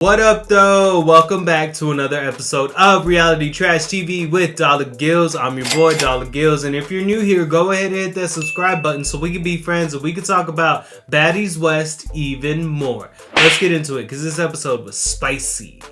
What up though? Welcome back to another episode of Reality Trash TV with Dollar Gills. I'm your boy Dollar Gills, and if you're new here, go ahead and hit that subscribe button so we can be friends and we can talk about Baddies West even more. Let's get into it because this episode was spicy.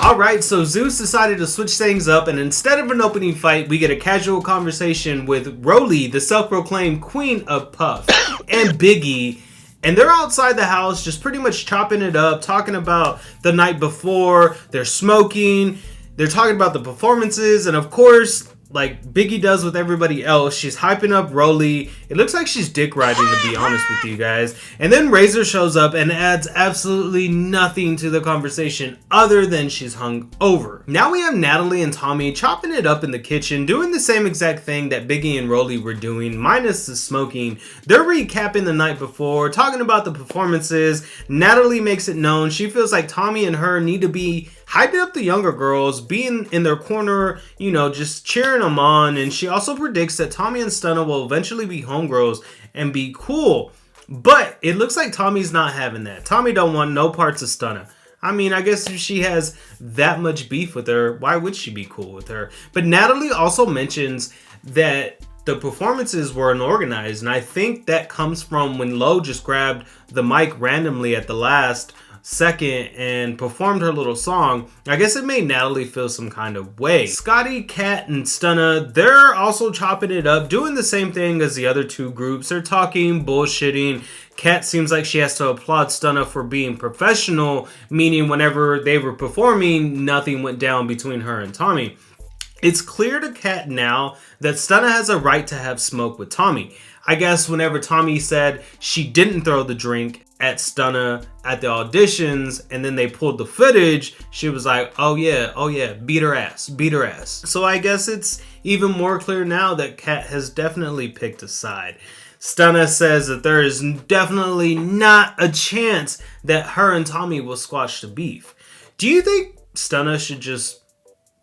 Alright, so Zeus decided to switch things up, and instead of an opening fight, we get a casual conversation with Roly, the self-proclaimed queen of Puff, and Biggie. And they're outside the house just pretty much chopping it up, talking about the night before, they're smoking, they're talking about the performances, and of course, like Biggie does with everybody else, she's hyping up Roly. It looks like she's dick riding, to be honest with you guys. And then Razor shows up and adds absolutely nothing to the conversation other than she's hung over. Now we have Natalie and Tommy chopping it up in the kitchen, doing the same exact thing that Biggie and Roly were doing, minus the smoking. They're recapping the night before, talking about the performances. Natalie makes it known she feels like Tommy and her need to be hyping up the younger girls, being in their corner, you know, just cheering them on. And she also predicts that Tommy and Stunna will eventually be homegirls and be cool. But it looks like Tommy's not having that. Tommy don't want no parts of Stunna. I mean, I guess if she has that much beef with her, why would she be cool with her? But Natalie also mentions that the performances were unorganized. And I think that comes from when Lo just grabbed the mic randomly at the last second and performed her little song. I guess it made Natalie feel some kind of way. Scotty, Kat, and Stunna, they're also chopping it up, doing the same thing as the other two groups. They're talking, bullshitting. Kat seems like she has to applaud Stunna for being professional, meaning whenever they were performing, nothing went down between her and Tommy. It's clear to Kat now that Stunna has a right to have smoke with Tommy. I guess whenever Tommy said she didn't throw the drink at Stunna at the auditions and then they pulled the footage, she was like, oh yeah, beat her ass. So I guess it's even more clear now that Kat has definitely picked a side. Stunna says that there is definitely not a chance that her and Tommy will squash the beef. Do you think Stunna should just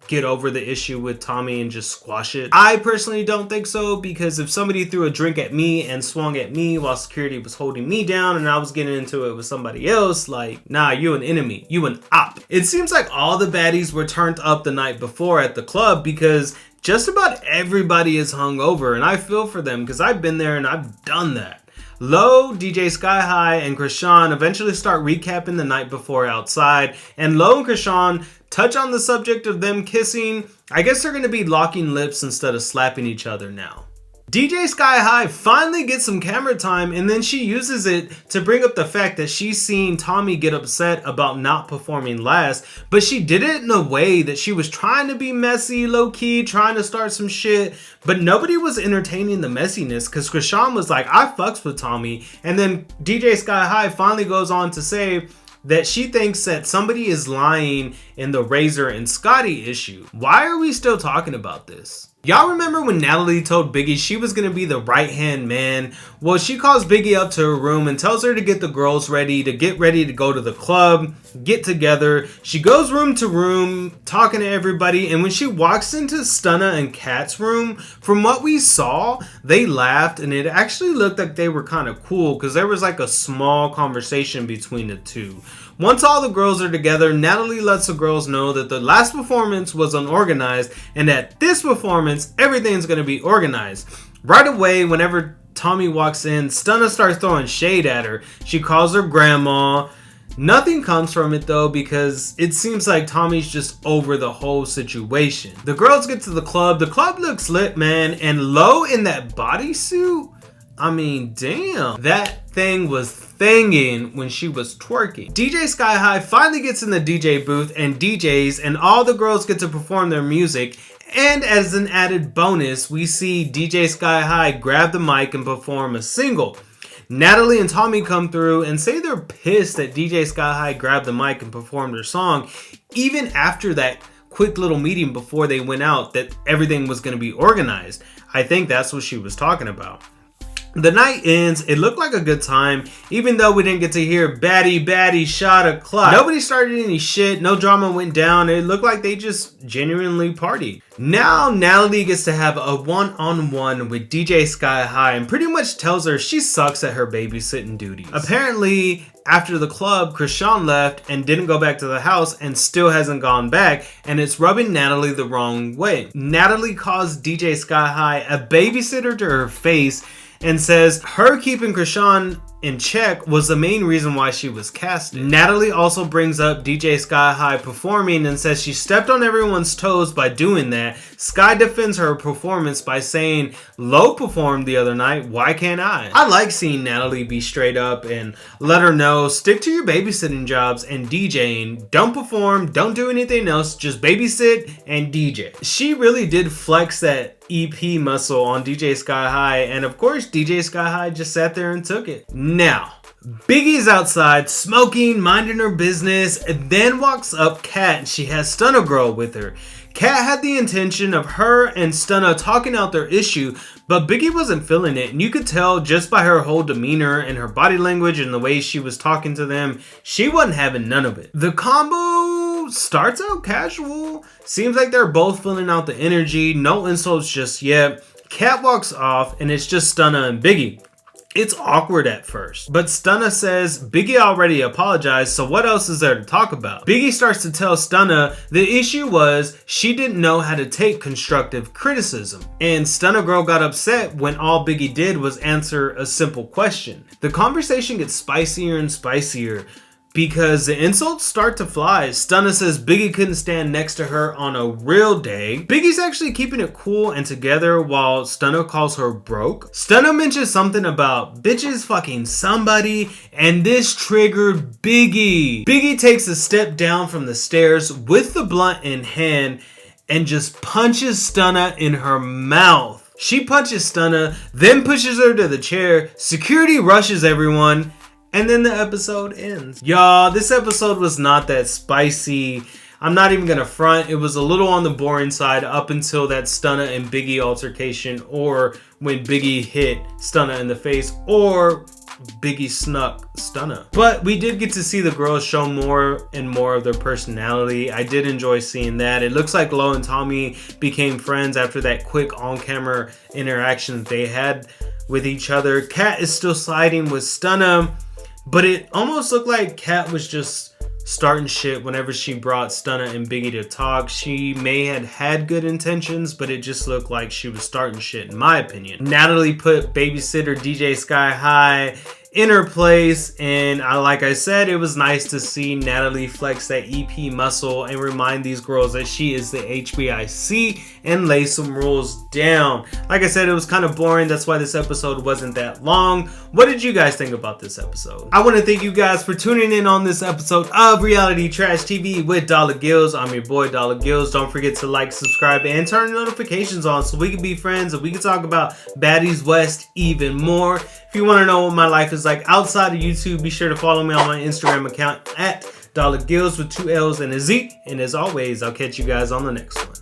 get over the issue with Tommy and just squash it? I personally don't think so, because if somebody threw a drink at me and swung at me while security was holding me down and I was getting into it with somebody else, like, nah, you an enemy, you an op. It seems like all the baddies were turned up the night before at the club because just about everybody is hungover, and I feel for them because I've been there and I've done that. Lo, DJ Sky High, and Krishan eventually start recapping the night before outside, and Lo and Krishan touch on the subject of them kissing. I guess they're going to be locking lips instead of slapping each other now. DJ Sky High finally gets some camera time, and then she uses it to bring up the fact that she's seen Tommy get upset about not performing last, but she did it in a way that she was trying to be messy, low-key, trying to start some shit, but nobody was entertaining the messiness because Krishan was like, I fucks with Tommy, and then DJ Sky High finally goes on to say that she thinks that somebody is lying in the Razor and Scotty issue. Why are we still talking about this? Y'all remember when Natalie told Biggie she was going to be the right-hand man? Well, she calls Biggie up to her room and tells her to get the girls ready, to get ready to go to the club, get together. She goes room to room, talking to everybody, and when she walks into Stunna and Kat's room, from what we saw, they laughed, and it actually looked like they were kind of cool because there was like a small conversation between the two. Once all the girls are together, Natalie lets the girls know that the last performance was unorganized and that this performance, everything's going to be organized. Right away, whenever Tommy walks in, Stunna starts throwing shade at her. She calls her grandma. Nothing comes from it though, because it seems like Tommy's just over the whole situation. The girls get to the club. The club looks lit, man. And Lo in that bodysuit, I mean, damn. That thing was thinging when she was twerking. DJ Sky High finally gets in the DJ booth and DJs, and all the girls get to perform their music. And as an added bonus, we see DJ Sky High grab the mic and perform a single. Natalie and Tommy come through and say they're pissed that DJ Sky High grabbed the mic and performed her song, even after that quick little meeting before they went out that everything was going to be organized. I think that's what she was talking about. The night ends. It looked like a good time, even though we didn't get to hear baddie shot o'clock. Nobody started any shit. No drama went down. It looked like they just genuinely partied. Now Natalie gets to have a one-on-one with DJ Sky High and pretty much tells her she sucks at her babysitting duties. Apparently, after the club, Krishan left and didn't go back to the house and still hasn't gone back, and it's rubbing Natalie the wrong way. Natalie calls DJ Sky High a babysitter to her face and says her keeping Krishan in check was the main reason why she was casted. Natalie also brings up DJ Sky High performing and says she stepped on everyone's toes by doing that. Sky defends her performance by saying, Low performed the other night, why can't I? I like seeing Natalie be straight up and let her know, stick to your babysitting jobs and DJing. Don't perform, don't do anything else, just babysit and DJ. She really did flex that EP muscle on DJ Sky High, and of course DJ Sky High just sat there and took it. Now, Biggie's outside smoking, minding her business, and then walks up Kat and she has Stunna Girl with her. Kat had the intention of her and Stunna talking out their issue, but Biggie wasn't feeling it, and you could tell just by her whole demeanor and her body language and the way she was talking to them, she wasn't having none of it. The combo starts out casual. Seems like they're both filling out the energy, no insults just yet. Kat walks off and it's just Stunna and Biggie. It's awkward at first, but Stunna says Biggie already apologized, so what else is there to talk about? Biggie starts to tell Stunna the issue was she didn't know how to take constructive criticism, and Stunna Girl got upset when all Biggie did was answer a simple question. The conversation gets spicier and spicier because the insults start to fly. Stunna says Biggie couldn't stand next to her on a real day. Biggie's actually keeping it cool and together while Stunna calls her broke. Stunna mentions something about bitches fucking somebody, and this triggered Biggie. Biggie takes a step down from the stairs with the blunt in hand and just punches Stunna in her mouth. She punches Stunna, then pushes her to the chair. Security rushes everyone, and then the episode ends. Y'all, this episode was not that spicy. I'm not even gonna front. It was a little on the boring side up until that Stunna and Biggie altercation, or when Biggie hit Stunna in the face, or Biggie snuck Stunna. But we did get to see the girls show more and more of their personality. I did enjoy seeing that. It looks like Lo and Tommy became friends after that quick on-camera interaction that they had with each other. Kat is still siding with Stunna, but it almost looked like Kat was just starting shit whenever she brought Stunna and Biggie to talk. She may have had good intentions, but it just looked like she was starting shit, in my opinion. Natalie put babysitter DJ Sky High in her place, and like I said, it was nice to see Natalie flex that EP muscle and remind these girls that she is the HBIC and lay some rules down. Like I said, it was kind of boring. That's why this episode wasn't that long. What did you guys think about this episode? I want to thank you guys for tuning in on this episode of Reality Trash TV with Dollar Gills. I'm your boy Dollar Gills. Don't forget to like, subscribe, and turn notifications on so we can be friends and we can talk about Baddies West even more. If you want to know what my life is like outside of YouTube, be sure to follow me on my Instagram account at Dollar Gills with 2 L's and a Z. And as always, I'll catch you guys on the next one.